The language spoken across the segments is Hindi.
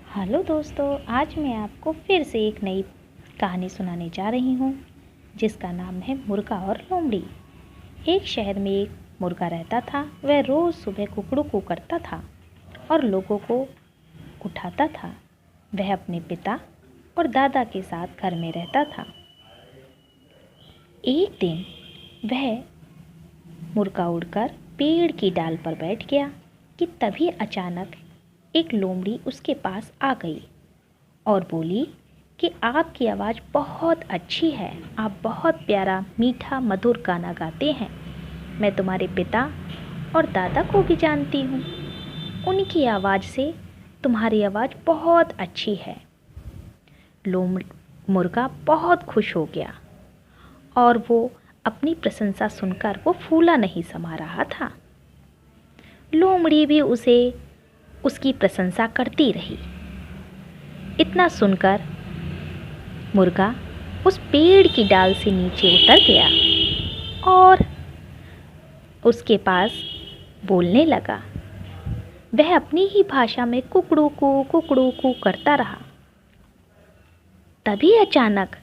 हेलो दोस्तों, आज मैं आपको फिर से एक नई कहानी सुनाने जा रही हूँ जिसका नाम है मुर्गा और लोमड़ी। एक शहर में एक मुर्गा रहता था। वह रोज़ सुबह कुकड़ू कू करता था और लोगों को उठाता था। वह अपने पिता और दादा के साथ घर में रहता था। एक दिन वह मुर्गा उड़कर पेड़ की डाल पर बैठ गया कि तभी अचानक एक लोमड़ी उसके पास आ गई और बोली कि आपकी आवाज़ बहुत अच्छी है, आप बहुत प्यारा मीठा मधुर गाना गाते हैं। मैं तुम्हारे पिता और दादा को भी जानती हूँ, उनकी आवाज़ से तुम्हारी आवाज़ बहुत अच्छी है। मुर्गा बहुत खुश हो गया और वो अपनी प्रशंसा सुनकर वो फूला नहीं समा रहा था। लोमड़ी भी उसकी प्रशंसा करती रही। इतना सुनकर मुर्गा उस पेड़ की डाल से नीचे उतर गया और उसके पास बोलने लगा। वह अपनी ही भाषा में कुकड़ू कू करता रहा। तभी अचानक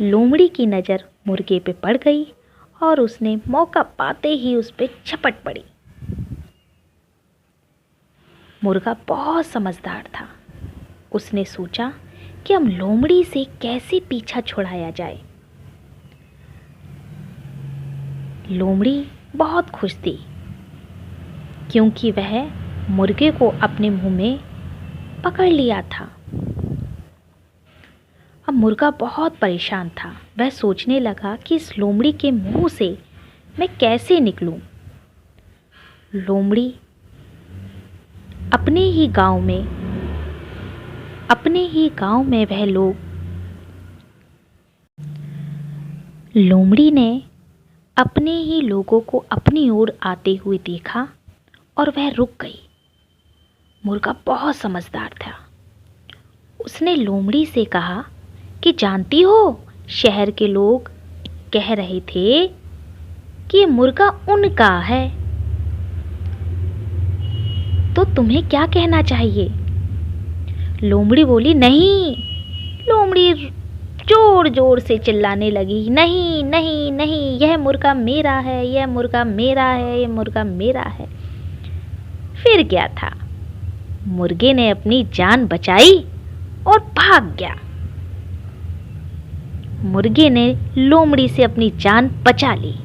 लोमड़ी की नज़र मुर्गे पे पड़ गई और उसने मौका पाते ही उस पे झपट पड़ी। मुर्गा बहुत समझदार था। उसने सोचा कि हम लोमड़ी से कैसे पीछा छुड़ाया जाए। लोमड़ी बहुत खुश थी क्योंकि वह मुर्गे को अपने मुंह में पकड़ लिया था। अब मुर्गा बहुत परेशान था। वह सोचने लगा कि इस लोमड़ी के मुंह से मैं कैसे निकलूं। लोमड़ी अपने ही गांव में वह लोग लोमड़ी ने अपने ही लोगों को अपनी ओर आते हुए देखा और वह रुक गई। मुर्गा बहुत समझदार था। उसने लोमड़ी से कहा कि जानती हो, शहर के लोग कह रहे थे कि मुर्गा उनका है, तो तुम्हें क्या कहना चाहिए? लोमड़ी बोली नहीं। लोमड़ी जोर जोर से चिल्लाने लगी, नहीं नहीं नहीं, यह मुर्गा मेरा है, यह मुर्गा मेरा है, यह मुर्गा मेरा है। फिर क्या था, मुर्गे ने अपनी जान बचाई और भाग गया। मुर्गे ने लोमड़ी से अपनी जान बचा ली।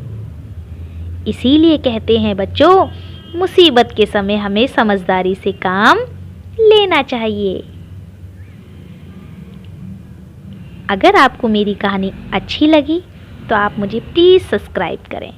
इसीलिए कहते हैं बच्चों, मुसीबत के समय हमें समझदारी से काम लेना चाहिए। अगर आपको मेरी कहानी अच्छी लगी तो आप मुझे प्लीज़ सब्सक्राइब करें।